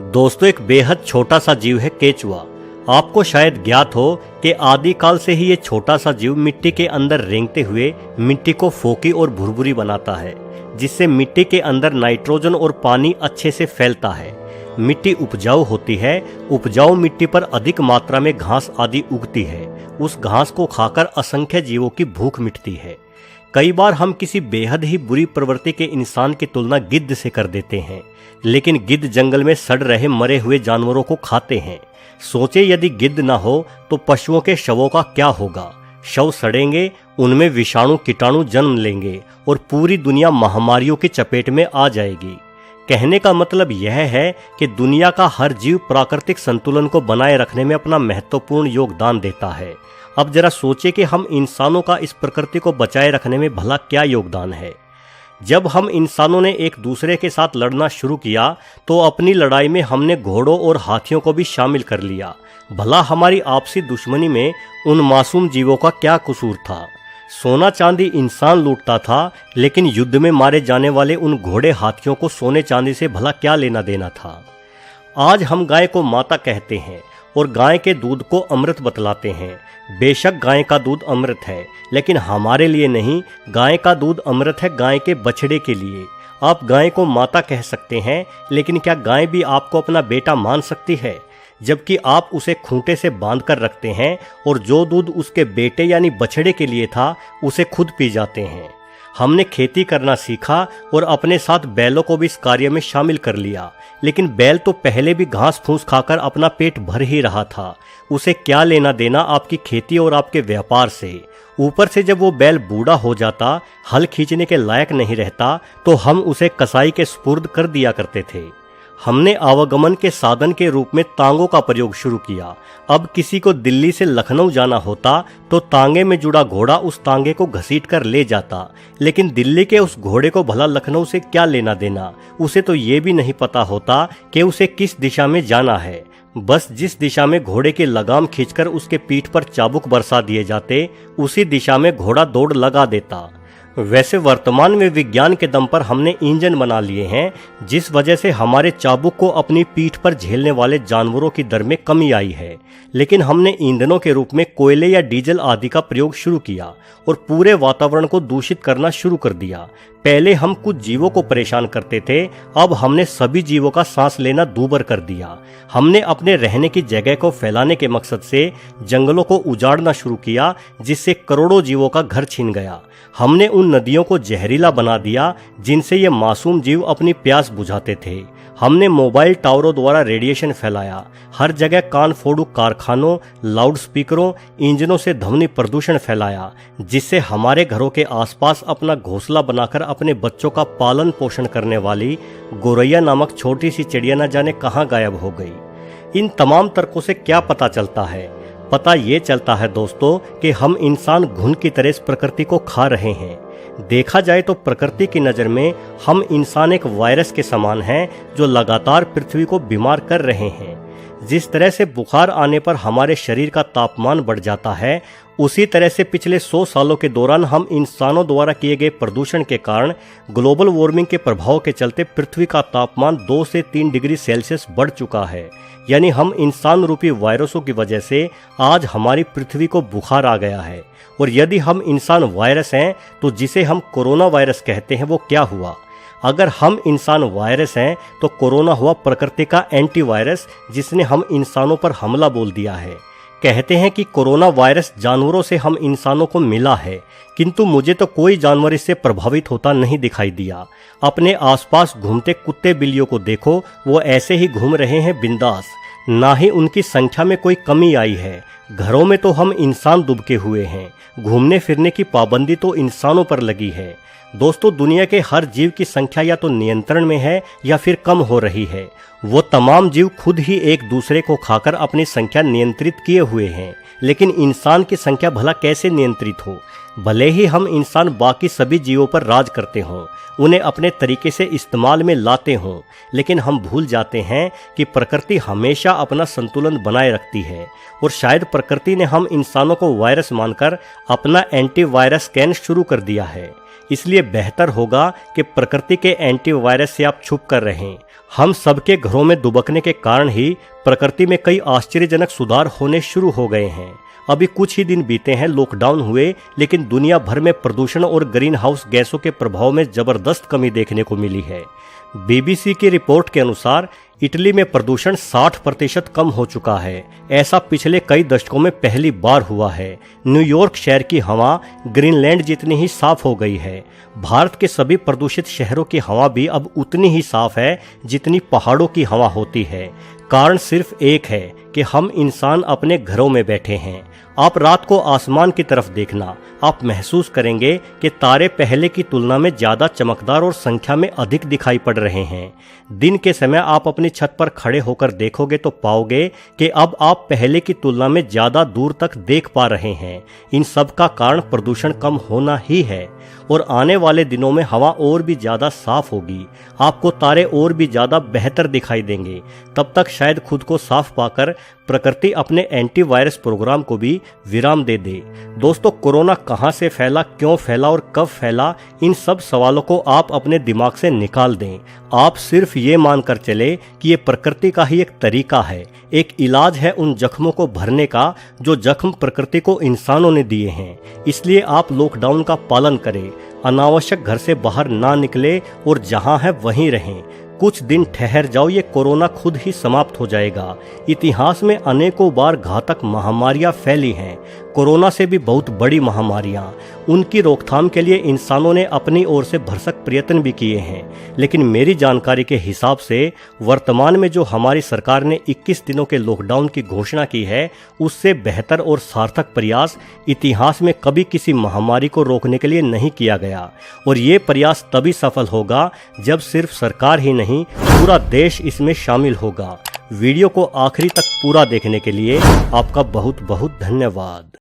दोस्तों, एक बेहद छोटा सा जीव है केचुआ। आपको शायद ज्ञात हो कि आदिकाल से ही ये छोटा सा जीव मिट्टी के अंदर रेंगते हुए मिट्टी को फोकी और भुरभुरी बनाता है, जिससे मिट्टी के अंदर नाइट्रोजन और पानी अच्छे से फैलता है। मिट्टी उपजाऊ होती है। उपजाऊ मिट्टी पर अधिक मात्रा में घास आदि उगती है। उस घास को खाकर असंख्य जीवों की भूख मिटती है। कई बार हम किसी बेहद ही बुरी प्रवृत्ति के इंसान की तुलना गिद्ध से कर देते हैं, लेकिन गिद्ध जंगल में सड़ रहे मरे हुए जानवरों को खाते हैं। सोचे यदि गिद्ध ना हो तो पशुओं के शवों का क्या होगा। शव सड़ेंगे, उनमें विषाणु कीटाणु जन्म लेंगे और पूरी दुनिया महामारियों की चपेट में आ जाएगी। कहने का मतलब यह है कि दुनिया का हर जीव प्राकृतिक संतुलन को बनाए रखने में अपना महत्वपूर्ण योगदान देता है। अब जरा सोचे कि हम इंसानों का इस प्रकृति को बचाए रखने में भला क्या योगदान है। जब हम इंसानों ने एक दूसरे के साथ लड़ना शुरू किया तो अपनी लड़ाई में हमने घोड़ों और हाथियों को भी शामिल कर लिया। भला हमारी आपसी दुश्मनी में उन मासूम जीवों का क्या कसूर था। सोना चांदी इंसान लूटता था, लेकिन युद्ध में मारे जाने वाले उन घोड़े हाथियों को सोने चांदी से भला क्या लेना देना था। आज हम गाय को माता कहते हैं और गाय के दूध को अमृत बतलाते हैं। बेशक गाय का दूध अमृत है, लेकिन हमारे लिए नहीं। गाय का दूध अमृत है गाय के बछड़े के लिए। आप गाय को माता कह सकते हैं, लेकिन क्या गाय भी आपको अपना बेटा मान सकती है, जबकि आप उसे खूंटे से बांध कर रखते हैं और जो दूध उसके बेटे यानी बछड़े के लिए था उसे खुद पी जाते हैं। हमने खेती करना सीखा और अपने साथ बैलों को भी इस कार्य में शामिल कर लिया, लेकिन बैल तो पहले भी घास फूस खाकर अपना पेट भर ही रहा था। उसे क्या लेना देना आपकी खेती और आपके व्यापार से। ऊपर से जब वो बैल बूढ़ा हो जाता, हल खींचने के लायक नहीं रहता, तो हम उसे कसाई के सुपुर्द कर दिया करते थे। हमने आवागमन के साधन के रूप में तांगों का प्रयोग शुरू किया। अब किसी को दिल्ली से लखनऊ जाना होता तो तांगे में जुड़ा घोड़ा उस तांगे को घसीट कर ले जाता, लेकिन दिल्ली के उस घोड़े को भला लखनऊ से क्या लेना देना। उसे तो ये भी नहीं पता होता कि उसे किस दिशा में जाना है। बस जिस दिशा में घोड़े की लगाम खींचकर उसके पीठ पर चाबुक बरसा दिए जाते, उसी दिशा में घोड़ा दौड़ लगा देता। वैसे वर्तमान में विज्ञान के दम पर हमने इंजन बना लिए हैं, जिस वजह से हमारे चाबुक को अपनी पीठ पर झेलने वाले जानवरों की दर में कमी आई है। लेकिन हमने ईंधनों के रूप में कोयले या डीजल आदि का प्रयोग शुरू किया और पूरे वातावरण को दूषित करना शुरू कर दिया। पहले हम कुछ जीवों को परेशान करते थे, अब हमने सभी जीवों का सांस लेना दूभर कर दिया। हमने अपने रहने की जगह को फैलाने के मकसद से जंगलों को उजाड़ना शुरू किया, जिससे करोड़ों जीवों का घर छिन गया। हमने उन नदियों को जहरीला बना दिया जिनसे ये मासूम जीव अपनी प्यास बुझाते थे। हमने मोबाइल टावरों द्वारा रेडिएशन फैलाया। हर जगह कान फोड़ू कारखानों, लाउड स्पीकरों, इंजनों से ध्वनि प्रदूषण फैलाया, जिससे हमारे घरों के आसपास अपना घोंसला बनाकर अपने बच्चों का पालन पोषण करने वाली गोरैया नामक छोटी सी चिड़िया न जाने कहाँ गायब हो गई। इन तमाम तर्कों से क्या पता चलता है? पता ये चलता है दोस्तों कि हम इंसान घुन की तरह इस प्रकृति को खा रहे हैं। देखा जाए तो प्रकृति की नज़र में हम इंसान एक वायरस के समान हैं, जो लगातार पृथ्वी को बीमार कर रहे हैं। जिस तरह से बुखार आने पर हमारे शरीर का तापमान बढ़ जाता है, उसी तरह से पिछले 100 सालों के दौरान हम इंसानों द्वारा किए गए प्रदूषण के कारण ग्लोबल वार्मिंग के प्रभाव के चलते पृथ्वी का तापमान 2 से 3 डिग्री सेल्सियस बढ़ चुका है। यानी हम इंसान रूपी वायरसों की वजह से आज हमारी पृथ्वी को बुखार आ गया है। और यदि हम इंसान वायरस हैं तो जिसे हम कोरोना वायरस कहते हैं वो क्या हुआ? अगर हम इंसान वायरस हैं तो कोरोना हुआ प्रकृति का एंटीवायरस, जिसने हम इंसानों पर हमला बोल दिया है। कहते हैं कि कोरोना वायरस जानवरों से हम इंसानों को मिला है, किंतु मुझे तो कोई जानवर इससे प्रभावित होता नहीं दिखाई दिया। अपने आसपास घूमते कुत्ते बिल्लियों को देखो, वो ऐसे ही घूम रहे हैं बिंदास। ना ही उनकी संख्या में कोई कमी आई है। घरों में तो हम इंसान दुबके हुए हैं। घूमने फिरने की पाबंदी तो इंसानों पर लगी है। दोस्तों, दुनिया के हर जीव की संख्या या तो नियंत्रण में है या फिर कम हो रही है। वो तमाम जीव खुद ही एक दूसरे को खाकर अपनी संख्या नियंत्रित किए हुए हैं, लेकिन इंसान की संख्या भला कैसे नियंत्रित हो? भले ही हम इंसान बाकी सभी जीवों पर राज करते हों, उन्हें अपने तरीके से इस्तेमाल में लाते हों, लेकिन हम भूल जाते हैं कि प्रकृति हमेशा अपना संतुलन बनाए रखती है। और शायद प्रकृति ने हम इंसानों को वायरस मानकर अपना एंटीवायरस स्कैन शुरू कर दिया है। इसलिए बेहतर होगा कि प्रकृति के एंटीवायरस से आप छुप कर रहें। हम सबके घरों में दुबकने के कारण ही प्रकृति में कई आश्चर्यजनक सुधार होने शुरू हो गए हैं। अभी कुछ ही दिन बीते हैं लॉकडाउन हुए, लेकिन दुनिया भर में प्रदूषण और ग्रीन हाउस गैसों के प्रभाव में जबरदस्त कमी देखने को मिली है। BBC की रिपोर्ट के अनुसार इटली में प्रदूषण 60% कम हो चुका है। ऐसा पिछले कई दशकों में पहली बार हुआ है। न्यूयॉर्क शहर की हवा ग्रीनलैंड जितनी ही साफ हो गई है। भारत के सभी प्रदूषित शहरों की हवा भी अब उतनी ही साफ है जितनी पहाड़ों की हवा होती है। कारण सिर्फ एक है कि हम इंसान अपने घरों में बैठे हैं। आप रात को आसमान की तरफ देखना, आप महसूस करेंगे कि तारे पहले की तुलना में ज्यादा चमकदार और संख्या में अधिक दिखाई पड़ रहे हैं। दिन के समय आप अपनी छत पर खड़े होकर देखोगे तो पाओगे कि अब आप पहले की तुलना में ज्यादा दूर तक देख पा रहे हैं। इन सब का कारण प्रदूषण कम होना ही है और आने वाले दिनों में हवा और भी ज्यादा साफ होगी। आपको तारे और भी ज्यादा बेहतर दिखाई देंगे। तब तक शायद खुद को साफ पाकर प्रकृति अपने एंटीवायरस प्रोग्राम को भी विराम दे दे। दोस्तों, कोरोना कहां से फैला, क्यों फैला और कब फैला, इन सब सवालों को आप अपने दिमाग से निकाल दें। आप सिर्फ ये मानकर चले कि ये प्रकृति का ही एक तरीका है, एक इलाज है उन जख्मों को भरने का जो जख्म प्रकृति को इंसानों ने दिए हैं। इसलिए आप लॉकडाउन का पालन करें, अनावश्यक घर से बाहर ना निकले और जहां है वहीं रहें। कुछ दिन ठहर जाओ, ये कोरोना खुद ही समाप्त हो जाएगा। इतिहास में अनेकों बार घातक महामारियां फैली हैं, कोरोना से भी बहुत बड़ी महामारियां। उनकी रोकथाम के लिए इंसानों ने अपनी ओर से भरसक प्रयत्न भी किए हैं, लेकिन मेरी जानकारी के हिसाब से वर्तमान में जो हमारी सरकार ने 21 दिनों के लॉकडाउन की घोषणा की है, उससे बेहतर और सार्थक प्रयास इतिहास में कभी किसी महामारी को रोकने के लिए नहीं किया गया। और ये प्रयास तभी सफल होगा जब सिर्फ सरकार ही नहीं, पूरा देश इसमें शामिल होगा। वीडियो को आखिरी तक पूरा देखने के लिए आपका बहुत बहुत धन्यवाद।